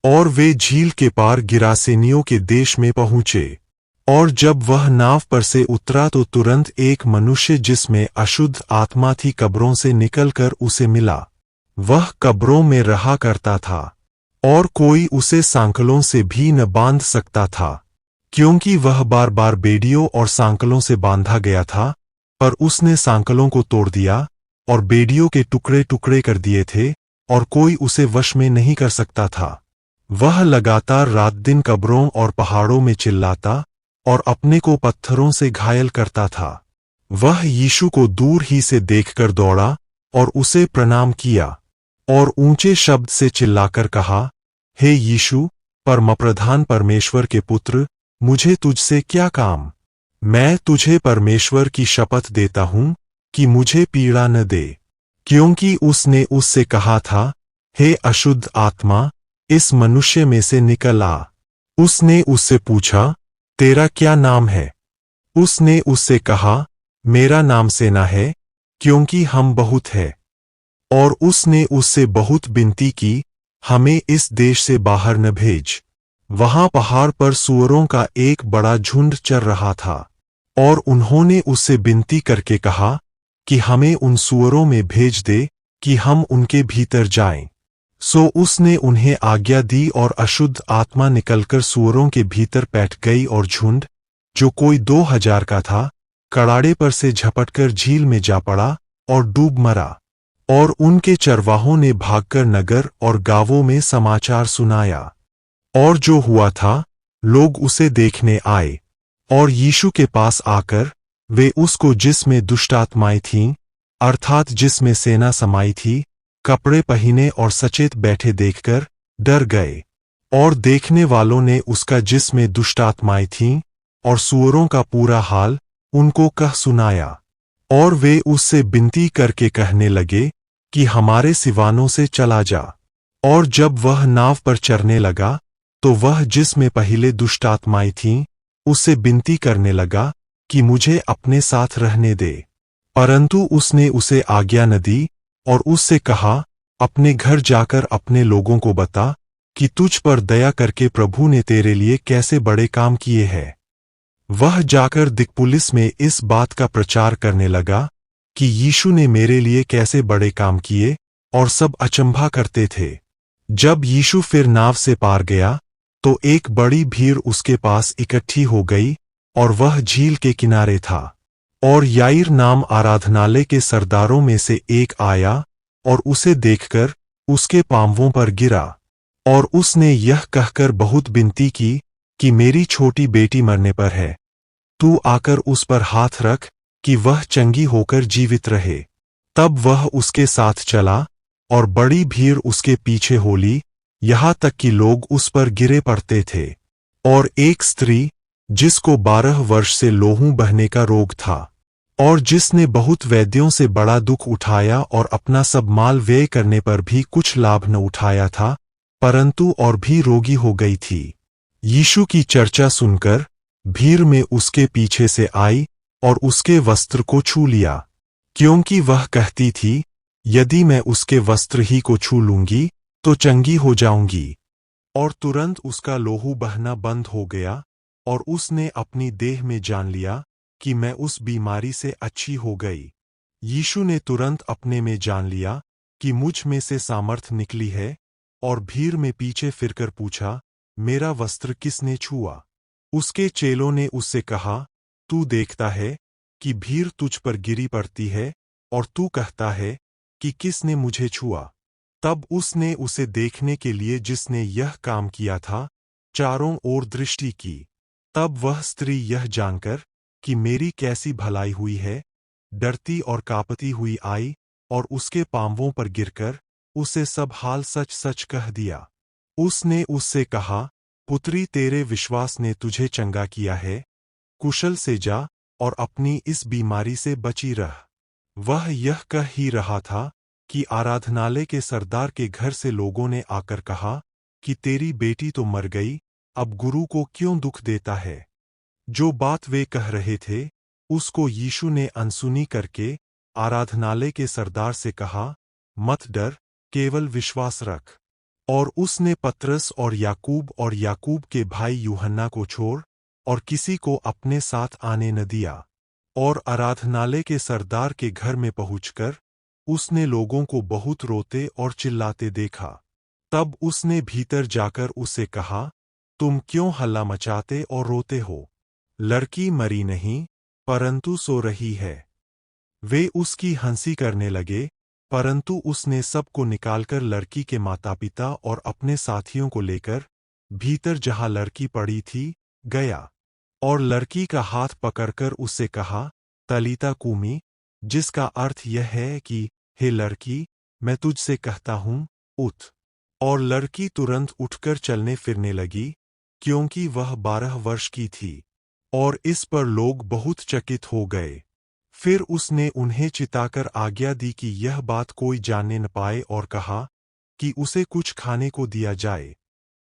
और वे झील के पार गिरासेनियों के देश में पहुंचे। और जब वह नाव पर से उतरा तो तुरंत एक मनुष्य जिसमें अशुद्ध आत्मा थी कब्रों से निकलकर उसे मिला। वह कब्रों में रहा करता था और कोई उसे सांकलों से भी न बांध सकता था, क्योंकि वह बार बार बेड़ियों और सांकलों से बांधा गया था। पर उसने सांकलों को तोड़ दिया और बेड़ियों के टुकड़े टुकड़े कर दिए थे और कोई उसे वश में नहीं कर सकता था। वह लगातार रात दिन कब्रों और पहाड़ों में चिल्लाता और अपने को पत्थरों से घायल करता था। वह यीशु को दूर ही से देखकर दौड़ा और उसे प्रणाम किया और ऊंचे शब्द से चिल्लाकर कहा, हे यीशु, परमप्रधान परमेश्वर के पुत्र, मुझे तुझसे क्या काम? मैं तुझे परमेश्वर की शपथ देता हूं कि मुझे पीड़ा न दे। क्योंकि उसने उससे कहा था, हे अशुद्ध आत्मा, इस मनुष्य में से निकल आ। उसने उससे पूछा, तेरा क्या नाम है? उसने उससे कहा, मेरा नाम सेना है, क्योंकि हम बहुत है। और उसने उससे बहुत विनती की, हमें इस देश से बाहर न भेज। वहां पहाड़ पर सूअरों का एक बड़ा झुंड चर रहा था और उन्होंने उससे विनती करके कहा कि हमें उन सूअरों में भेज दे कि हम उनके भीतर जाएं। सो उसने उन्हें आज्ञा दी और अशुद्ध आत्मा निकलकर सूअरों के भीतर बैठ गई और झुंड, जो कोई 2000 का था, कड़ाड़े पर से झपटकर झील में जा पड़ा और डूब मरा। और उनके चरवाहों ने भागकर नगर और गांवों में समाचार सुनाया। और जो हुआ था, लोग उसे देखने आए और यीशु के पास आकर वे उसको जिसमें दुष्टात्माएं थीं, अर्थात जिसमें सेना समाई थी, कपड़े पहने और सचेत बैठे देखकर डर गए। और देखने वालों ने उसका जिसमें दुष्टात्माएं थीं और सूअरों का पूरा हाल उनको कह सुनाया। और वे उससे विनती करके कहने लगे कि हमारे सिवानों से चला जा। और जब वह नाव पर चढ़ने लगा तो वह जिसमें पहले दुष्टात्माएं थीं उससे विनती करने लगा कि मुझे अपने साथ रहने दे। परंतु उसने उसे आज्ञा न दी और उससे कहा, अपने घर जाकर अपने लोगों को बता कि तुझ पर दया करके प्रभु ने तेरे लिए कैसे बड़े काम किए हैं। वह जाकर दिकपुलिस में इस बात का प्रचार करने लगा कि यीशु ने मेरे लिए कैसे बड़े काम किए, और सब अचंभा करते थे। जब यीशु फिर नाव से पार गया तो एक बड़ी भीड़ उसके पास इकट्ठी हो गई और वह झील के किनारे था। और याईर नाम आराधनालय के सरदारों में से एक आया और उसे देखकर उसके पांवों पर गिरा और उसने यह कहकर बहुत विनती की कि मेरी छोटी बेटी मरने पर है, तू आकर उस पर हाथ रख कि वह चंगी होकर जीवित रहे। तब वह उसके साथ चला और बड़ी भीड़ उसके पीछे हो ली, यहाँ तक कि लोग उस पर गिरे पड़ते थे। और एक स्त्री जिसको 12 वर्ष से लोहू बहने का रोग था और जिसने बहुत वैद्यों से बड़ा दुख उठाया और अपना सब माल व्यय करने पर भी कुछ लाभ न उठाया था, परंतु और भी रोगी हो गई थी, यीशु की चर्चा सुनकर भीड़ में उसके पीछे से आई और उसके वस्त्र को छू लिया, क्योंकि वह कहती थी, यदि मैं उसके वस्त्र ही को छू लूंगी तो चंगी हो जाऊंगी। और तुरंत उसका लोहू बहना बंद हो गया और उसने अपनी देह में जान लिया कि मैं उस बीमारी से अच्छी हो गई। यीशु ने तुरंत अपने में जान लिया कि मुझ में से सामर्थ निकली है और भीड़ में पीछे फिरकर पूछा, मेरा वस्त्र किसने छुआ? उसके चेलों ने उससे कहा, तू देखता है कि भीड़ तुझ पर गिरी पड़ती है और तू कहता है कि किसने मुझे छुआ? तब उसने उसे देखने के लिए जिसने यह काम किया था चारों ओर दृष्टि की। तब वह स्त्री यह जानकर कि मेरी कैसी भलाई हुई है, डरती और कांपती हुई आई और उसके पांवों पर गिरकर उसे सब हाल सच सच कह दिया। उसने उससे कहा, पुत्री, तेरे विश्वास ने तुझे चंगा किया है, कुशल से जा और अपनी इस बीमारी से बची रह। वह यह कह ही रहा था कि आराधनालय के सरदार के घर से लोगों ने आकर कहा कि तेरी बेटी तो मर गई, अब गुरु को क्यों दुख देता है? जो बात वे कह रहे थे उसको यीशु ने अनसुनी करके आराधनालय के सरदार से कहा, मत डर, केवल विश्वास रख। और उसने पतरस और याकूब के भाई यूहन्ना को छोड़ और किसी को अपने साथ आने न दिया। और आराधनालय के सरदार के घर में पहुंचकर उसने लोगों को बहुत रोते और चिल्लाते देखा। तब उसने भीतर जाकर उससे कहा, तुम क्यों हल्ला मचाते और रोते हो? लड़की मरी नहीं, परंतु सो रही है। वे उसकी हंसी करने लगे, परंतु उसने सबको निकालकर लड़की के माता पिता और अपने साथियों को लेकर भीतर जहां लड़की पड़ी थी गया। और लड़की का हाथ पकड़कर उससे कहा, तलीता कूमी, जिसका अर्थ यह है कि हे लड़की, मैं तुझसे कहता हूं, उठ। और लड़की तुरंत उठकर चलने फिरने लगी, क्योंकि वह 12 वर्ष की थी। और इस पर लोग बहुत चकित हो गए। फिर उसने उन्हें चिताकर आज्ञा दी कि यह बात कोई जानने न पाए और कहा कि उसे कुछ खाने को दिया जाए।